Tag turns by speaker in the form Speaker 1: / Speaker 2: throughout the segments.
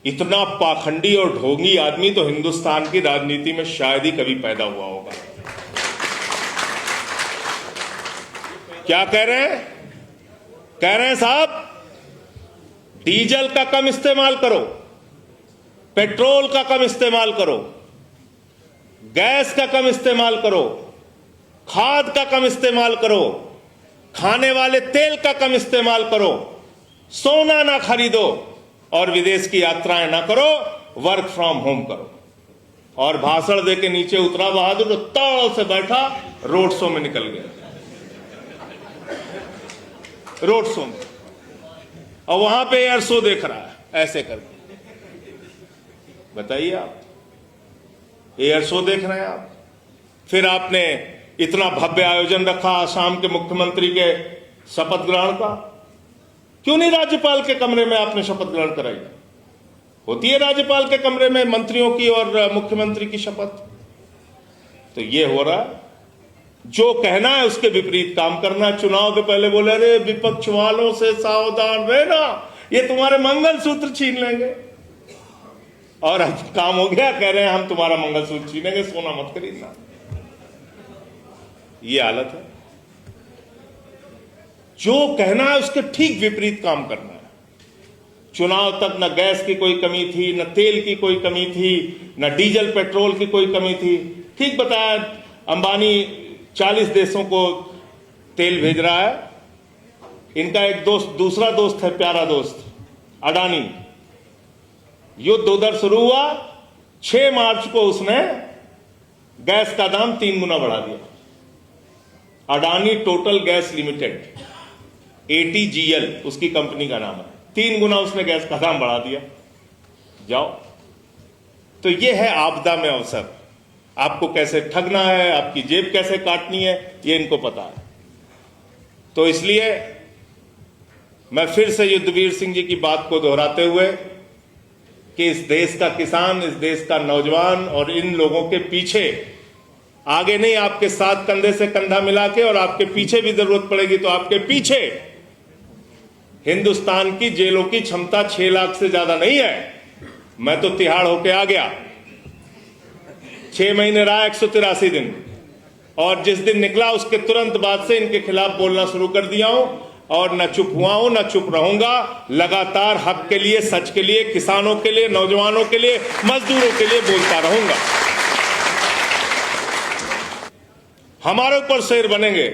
Speaker 1: इतना पाखंडी और ढोंगी आदमी तो हिंदुस्तान की राजनीति में शायद ही कभी पैदा हुआ होगा। क्या कह रहे हैं? कह रहे हैं साहब डीजल का कम इस्तेमाल करो, पेट्रोल का कम इस्तेमाल करो, गैस का कम इस्तेमाल करो, खाद का कम इस्तेमाल करो, खाने वाले तेल का कम इस्तेमाल करो, सोना ना खरीदो और विदेश की यात्राएं ना करो, वर्क फ्रॉम होम करो। और भाषण देके नीचे उतरा बहादुर, ताड़ से बैठा रोड शो में निकल गया, रोड शो में, और वहां पे एयर शो देख रहा है ऐसे करके। बताइए आप एयर शो देख रहे हैं आप। फिर आपने इतना भव्य आयोजन रखा आसाम के मुख्यमंत्री के शपथ ग्रहण का, क्यों नहीं राज्यपाल के कमरे में आपने शपथ ग्रहण कराई? होती है राज्यपाल के कमरे में मंत्रियों की और मुख्यमंत्री की शपथ। तो ये हो रहा है, जो कहना है उसके विपरीत काम करना। चुनाव के पहले बोले अरे विपक्ष वालों से सावधान रहना, ये तुम्हारे मंगलसूत्र छीन लेंगे, और अब काम हो गया, कह रहे हैं हम तुम्हारा मंगलसूत्र छीनेंगे, सोना मत खरीदना। ये हालत है। जो कहना है उसके ठीक विपरीत काम करना है। चुनाव तक न गैस की कोई कमी थी, न तेल की कोई कमी थी, न डीजल पेट्रोल की कोई कमी थी। ठीक बताया, अंबानी 40 देशों को तेल भेज रहा है। इनका एक दोस्त, दूसरा दोस्त है, प्यारा दोस्त अडानी, युद्ध उधर शुरू हुआ, 6 मार्च को उसने गैस का दाम 3 गुना बढ़ा दिया। Adani total gas limited, ATGL उसकी कंपनी का नाम है, 3 गुना उसने गैस का दाम बढ़ा दिया। जाओ। तो यह है आपदा में अवसर। आपको कैसे ठगना है, आपकी जेब कैसे काटनी है, ये इनको पता है। तो इसलिए मैं फिर से युद्धवीर सिंह जी की बात को दोहराते हुए कि इस देश का किसान, इस देश का नौजवान और इन लोगों के पीछे, आगे नहीं आपके साथ कंधे से कंधा मिला के, और आपके पीछे भी जरूरत पड़ेगी तो आपके पीछे हिंदुस्तान की जेलों की क्षमता 6 लाख से ज्यादा नहीं है। मैं तो तिहाड़ होके आ गया, 6 महीने रहा, 183 दिन, और जिस दिन निकला उसके तुरंत बाद से इनके खिलाफ बोलना शुरू कर दिया हूं, और न चुप हुआ हूं, न चुप रहूंगा। लगातार हक के लिए, सच के लिए, किसानों के लिए, नौजवानों के लिए, मजदूरों के लिए बोलता रहूंगा। हमारे ऊपर शेर बनेंगे,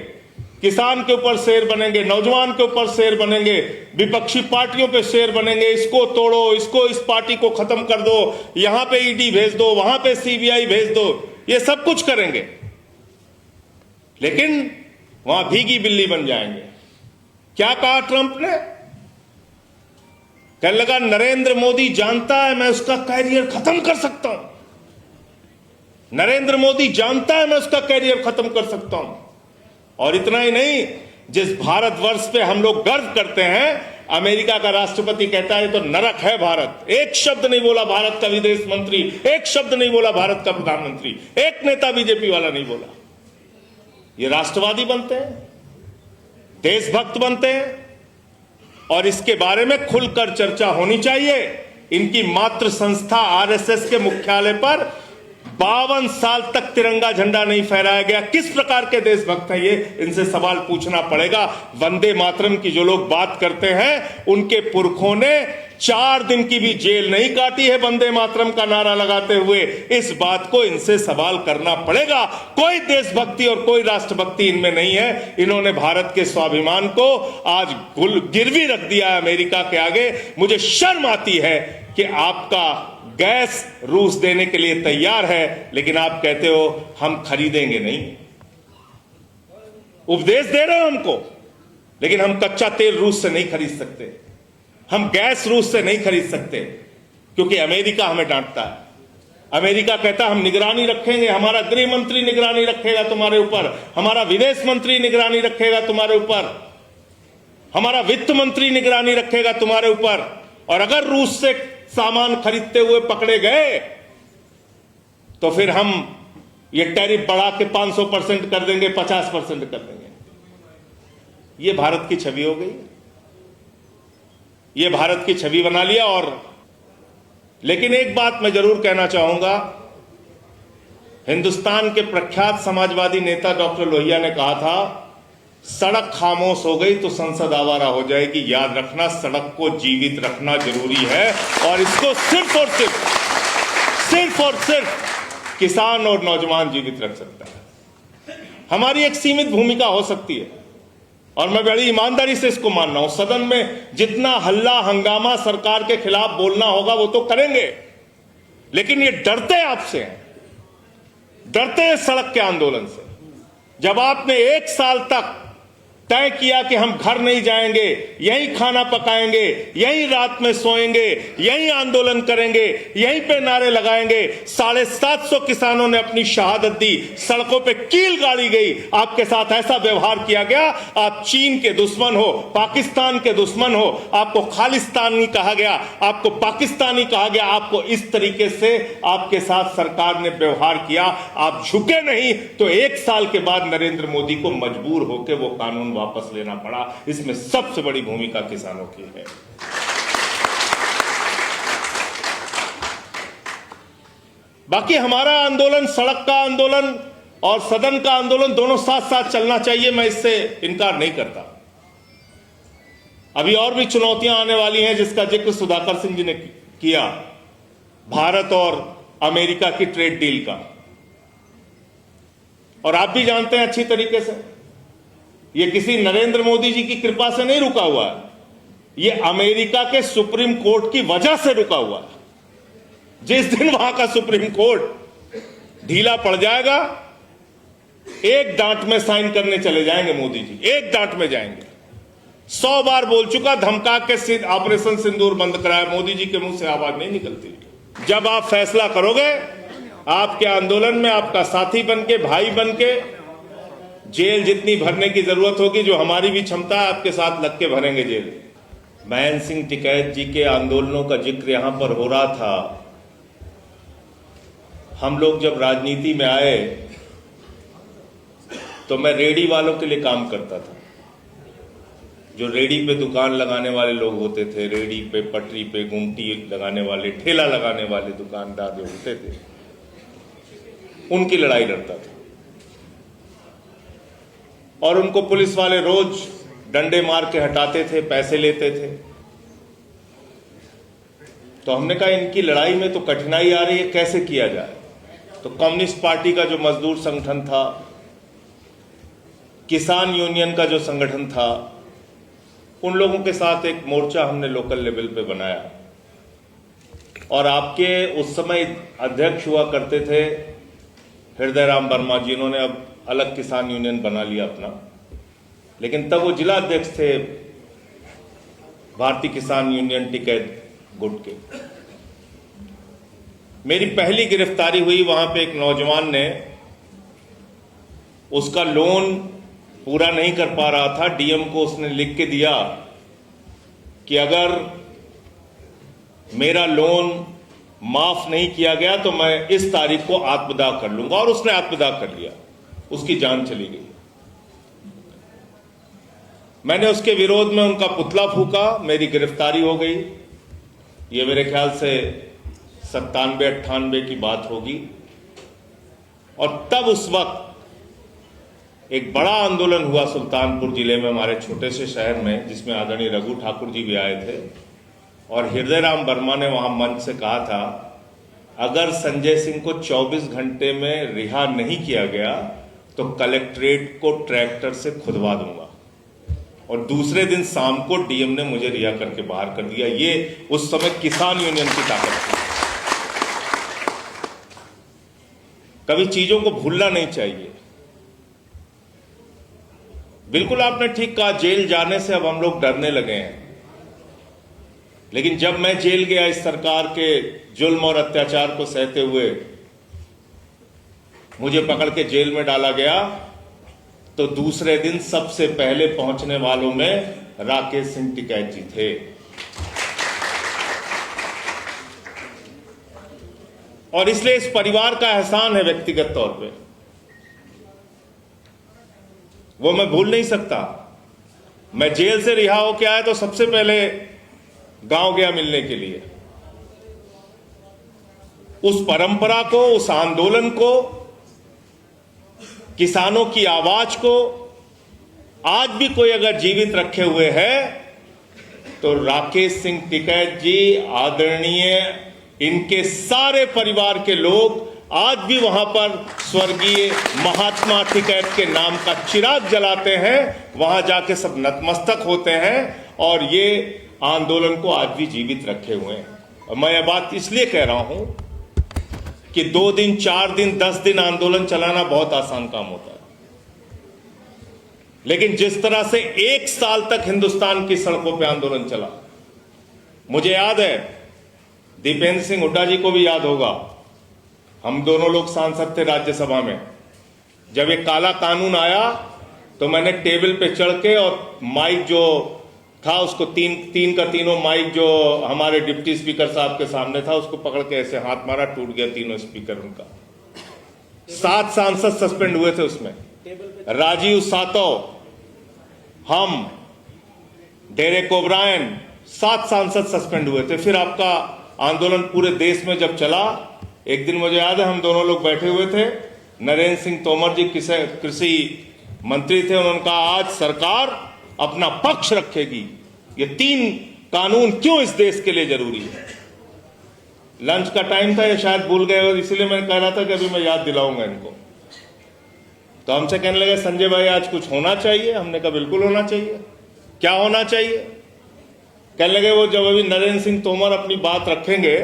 Speaker 1: किसान के ऊपर शेर बनेंगे, नौजवान के ऊपर शेर बनेंगे, विपक्षी पार्टियों पे शेर बनेंगे। इसको तोड़ो, इसको, इस पार्टी को खत्म कर दो, यहां पे ईडी भेज दो, वहां पे CBI भेज दो, ये सब कुछ करेंगे, लेकिन वहां भीगी बिल्ली बन जाएंगे। क्या कहा ट्रंप ने? कहने लगा नरेंद्र मोदी जानता है मैं उसका कैरियर खत्म कर सकता हूं, नरेंद्र मोदी जानता है मैं उसका कैरियर खत्म कर सकता हूं। और इतना ही नहीं, जिस भारतवर्ष पे हम लोग गर्व करते हैं, अमेरिका का राष्ट्रपति कहता है तो नरक है भारत। एक शब्द नहीं बोला भारत का विदेश मंत्री, एक शब्द नहीं बोला भारत का प्रधानमंत्री, एक नेता बीजेपी वाला नहीं बोला। ये राष्ट्रवादी बनते हैं, देशभक्त बनते हैं, और इसके बारे में खुलकर चर्चा होनी चाहिए। इनकी मातृ संस्था RSS के मुख्यालय पर 52 साल तक तिरंगा झंडा नहीं फहराया गया। किस प्रकार के देशभक्त हैं ये? इनसे सवाल पूछना पड़ेगा। वंदे मातरम की जो लोग बात करते हैं, उनके पुरखों ने 4 दिन की भी जेल नहीं काटी है वंदे मातरम का नारा लगाते हुए। इस बात को इनसे सवाल करना पड़ेगा। कोई देशभक्ति और कोई राष्ट्रभक्ति इनमें नहीं है। इन्होंने भारत के स्वाभिमान को आज गिरवी रख दिया है अमेरिका के आगे। मुझे शर्म आती है कि आपका गैस रूस देने के लिए तैयार है, लेकिन आप कहते हो हम खरीदेंगे नहीं। उपदेश दे रहे हो हमको, लेकिन हम कच्चा तेल रूस से नहीं खरीद सकते, हम गैस रूस से नहीं खरीद सकते, क्योंकि अमेरिका हमें डांटता है। अमेरिका कहता है हम निगरानी रखेंगे, हमारा गृह मंत्री निगरानी रखेगा तुम्हारे ऊपर, हमारा विदेश मंत्री निगरानी रखेगा तुम्हारे ऊपर, हमारा वित्त मंत्री निगरानी रखेगा तुम्हारे ऊपर। और अगर रूस से सामान खरीदते हुए पकड़े गए तो फिर हम ये टैरिफ बढ़ा के 500% कर देंगे, 50% कर देंगे। ये भारत की छवि हो गई, ये भारत की छवि बना लिया। और लेकिन एक बात मैं जरूर कहना चाहूंगा, हिंदुस्तान के प्रख्यात समाजवादी नेता डॉक्टर लोहिया ने कहा था, सड़क खामोश हो गई तो संसद आवारा हो जाएगी। याद रखना, सड़क को जीवित रखना जरूरी है और इसको सिर्फ और सिर्फ किसान और नौजवान जीवित रख सकता है। हमारी एक सीमित भूमिका हो सकती है और मैं बड़ी ईमानदारी से इसको मान रहा हूं। सदन में जितना हल्ला हंगामा सरकार के खिलाफ बोलना होगा वो तो करेंगे, लेकिन ये डरते आपसे हैं, डरते हैं सड़क के आंदोलन से। जब आपने 1 साल तक तय किया कि हम घर नहीं जाएंगे, यहीं खाना पकाएंगे, यहीं रात में सोएंगे, यहीं आंदोलन करेंगे, यहीं पे नारे लगाएंगे, 750 किसानों ने अपनी शहादत दी, सड़कों पे कील गाड़ी गई, आपके साथ ऐसा व्यवहार किया गया, आप चीन के दुश्मन हो, पाकिस्तान के दुश्मन हो, आपको खालिस्तानी कहा गया, आपको पाकिस्तानी कहा गया, आपको इस तरीके से आपके साथ सरकार ने व्यवहार किया, आप झुके नहीं तो 1 साल के बाद नरेंद्र मोदी को मजबूर होकर वो कानून वापस लेना पड़ा। इसमें सबसे बड़ी भूमिका किसानों की है। बाकी हमारा आंदोलन, सड़क का आंदोलन और सदन का आंदोलन दोनों साथ साथ चलना चाहिए, मैं इससे इनकार नहीं करता। अभी और भी चुनौतियां आने वाली हैं जिसका जिक्र सुधाकर सिंह जी ने किया, भारत और अमेरिका की ट्रेड डील का। और आप भी जानते हैं अच्छी तरीके से, ये किसी नरेंद्र मोदी जी की कृपा से नहीं रुका हुआ है, ये अमेरिका के सुप्रीम कोर्ट की वजह से रुका हुआ है। जिस दिन वहां का सुप्रीम कोर्ट ढीला पड़ जाएगा, एक डांट में साइन करने चले जाएंगे मोदी जी, एक डांट में जाएंगे। 100 बार बोल चुका, धमका के ऑपरेशन सिंदूर बंद कराया, मोदी जी के मुंह से आवाज नहीं निकलती। जब आप फैसला करोगे, आपके आंदोलन में आपका साथी बनके, भाई बनके, जेल जितनी भरने की जरूरत होगी, जो हमारी भी क्षमता है, आपके साथ लग के भरेंगे जेल। महेंद्र सिंह टिकैत जी के आंदोलनों का जिक्र यहां पर हो रहा था। हम लोग जब राजनीति में आए तो मैं रेडी वालों के लिए काम करता था। जो रेडी पे दुकान लगाने वाले लोग होते थे, रेडी पे, पटरी पे गुमटी लगाने वाले, ठेला लगाने वाले दुकानदार जो होते थे, उनकी लड़ाई लड़ता था। और उनको पुलिस वाले रोज डंडे मार के हटाते थे, पैसे लेते थे। तो हमने कहा इनकी लड़ाई में तो कठिनाई आ रही है, कैसे किया जाए। तो कम्युनिस्ट पार्टी का जो मजदूर संगठन था, किसान यूनियन का जो संगठन था, उन लोगों के साथ एक मोर्चा हमने लोकल लेवल पे बनाया। और आपके उस समय अध्यक्ष हुआ करते थे हृदय राम वर्मा जी, इन्होंने अब अलग किसान यूनियन बना लिया अपना, लेकिन तब वो जिला अध्यक्ष थे भारतीय किसान यूनियन टिकैत गुट के। मेरी पहली गिरफ्तारी हुई, वहां पे एक नौजवान ने, उसका लोन पूरा नहीं कर पा रहा था, डीएम को उसने लिख के दिया कि अगर मेरा लोन माफ नहीं किया गया तो मैं इस तारीख को आत्मदाह कर लूंगा, और उसने आत्मदाह कर लिया, उसकी जान चली गई। मैंने उसके विरोध में उनका पुतला फूका, मेरी गिरफ्तारी हो गई। ये मेरे ख्याल से 97-98 की बात होगी। और तब उस वक्त एक बड़ा आंदोलन हुआ सुल्तानपुर जिले में, हमारे छोटे से शहर में, जिसमें आदरणीय रघु ठाकुर जी भी आए थे। और हृदय राम वर्मा ने वहां मंच से कहा था, अगर संजय सिंह को 24 घंटे में रिहा नहीं किया गया तो कलेक्ट्रेट को ट्रैक्टर से खुदवा दूंगा। और दूसरे दिन शाम को डीएम ने मुझे रिहा करके बाहर कर दिया। ये उस समय किसान यूनियन की ताकत थी। कभी चीजों को भूलना नहीं चाहिए। बिल्कुल आपने ठीक कहा, जेल जाने से अब हम लोग डरने लगे हैं। लेकिन जब मैं जेल गया इस सरकार के जुल्म और अत्याचार को सहते हुए, मुझे पकड़ के जेल में डाला गया, तो दूसरे दिन सबसे पहले पहुंचने वालों में राकेश सिंह टिकैत जी थे। और इसलिए इस परिवार का एहसान है व्यक्तिगत तौर पे, वो मैं भूल नहीं सकता। मैं जेल से रिहा होकर आया तो सबसे पहले गांव गया मिलने के लिए। उस परंपरा को, उस आंदोलन को, किसानों की आवाज को आज भी कोई अगर जीवित रखे हुए है तो राकेश सिंह टिकैत जी, आदरणीय इनके सारे परिवार के लोग आज भी वहां पर स्वर्गीय महात्मा टिकैत के नाम का चिराग जलाते हैं, वहां जाके सब नतमस्तक होते हैं और ये आंदोलन को आज भी जीवित रखे हुए हैं। और मैं ये बात इसलिए कह रहा हूं कि 2 दिन, 4 दिन, 10 दिन आंदोलन चलाना बहुत आसान काम होता है, लेकिन जिस तरह से 1 साल तक हिंदुस्तान की सड़कों पे आंदोलन चला, मुझे याद है, दीपेंद्र सिंह हुड्डा जी को भी याद होगा, हम दोनों लोग सांसद थे राज्यसभा में, जब ये काला कानून आया तो मैंने टेबल पे चढ़ के और माइक जो था उसको तीन का तीनों माइक जो हमारे डिप्टी स्पीकर साहब के सामने था उसको पकड़ के ऐसे हाथ मारा, टूट गया तीनों स्पीकर उनका। 7 सांसद सस्पेंड हुए थे उसमें, राजीव सातव, हम, डेरेक ओब्रायन, 7 सांसद सस्पेंड हुए थे। फिर आपका आंदोलन पूरे देश में जब चला, एक दिन मुझे याद है हम दोनों लोग बैठे हुए थे, नरेंद्र सिंह तोमर जी कृषि मंत्री थे, उन्होंने कहा आज सरकार अपना पक्ष रखेगी, ये 3 कानून क्यों इस देश के लिए जरूरी है। लंच का टाइम था, ये शायद भूल गए और इसीलिए मैं कह रहा था कि अभी मैं याद दिलाऊंगा इनको। तो हमसे कहने लगे संजय भाई आज कुछ होना चाहिए, हमने कहा बिल्कुल होना चाहिए। क्या होना चाहिए? कहने लगे वो जब अभी नरेंद्र सिंह तोमर अपनी बात रखेंगे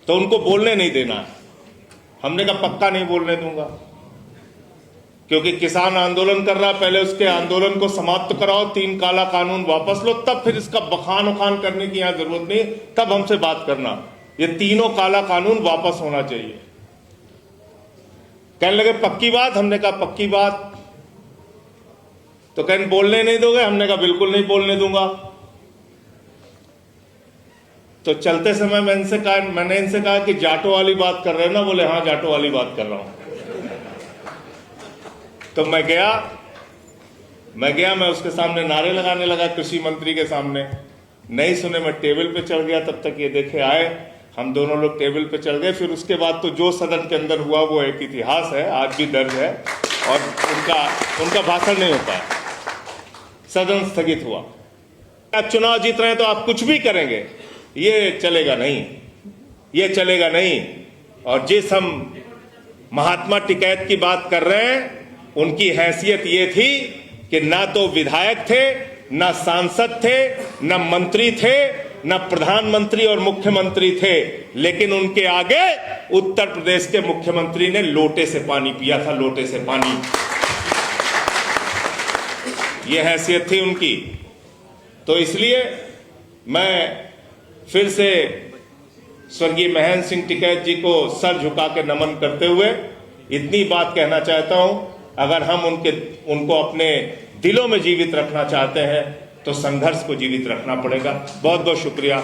Speaker 1: तो उनको बोलने नहीं देना है। हमने कहा पक्का नहीं बोलने दूंगा, क्योंकि किसान आंदोलन कर रहा है, पहले उसके आंदोलन को समाप्त कराओ, 3 काला कानून वापस लो, तब फिर इसका बखान उखान करने की यहां जरूरत नहीं, तब हमसे बात करना। ये तीनों काला कानून वापस होना चाहिए। कहने लगे पक्की बात, हमने कहा पक्की बात। तो कहने बोलने नहीं दोगे, हमने कहा बिल्कुल नहीं बोलने दूंगा। तो चलते समय मैंने इनसे कहा कि जाटो वाली बात कर रहे हैं ना? बोले हाँ जाटो वाली बात कर रहा हूं। तो मैं गया, मैं उसके सामने नारे लगाने लगा, कृषि मंत्री के सामने। नहीं सुने, मैं टेबल पे चढ़ गया, तब तक ये देखे आए, हम दोनों लोग टेबल पे चढ़ गए। फिर उसके बाद तो जो सदन के अंदर हुआ वो एक इतिहास है, आज भी दर्ज है, और उनका भाषण नहीं हो पाया, सदन स्थगित हुआ। आप चुनाव जीत रहे हैं तो आप कुछ भी करेंगे, ये चलेगा नहीं, ये चलेगा नहीं। और जिस हम महात्मा टिकैत की बात कर रहे हैं, उनकी हैसियत ये थी कि ना तो विधायक थे, ना सांसद थे, ना मंत्री थे, ना प्रधानमंत्री और मुख्यमंत्री थे, लेकिन उनके आगे उत्तर प्रदेश के मुख्यमंत्री ने लोटे से पानी पिया था, लोटे से पानी। ये हैसियत थी उनकी। तो इसलिए मैं फिर से स्वर्गीय महेंद्र सिंह टिकैत जी को सर झुका के नमन करते हुए इतनी बात कहना चाहता हूं, अगर हम उनको अपने दिलों में जीवित रखना चाहते हैं तो संघर्ष को जीवित रखना पड़ेगा। बहुत बहुत शुक्रिया।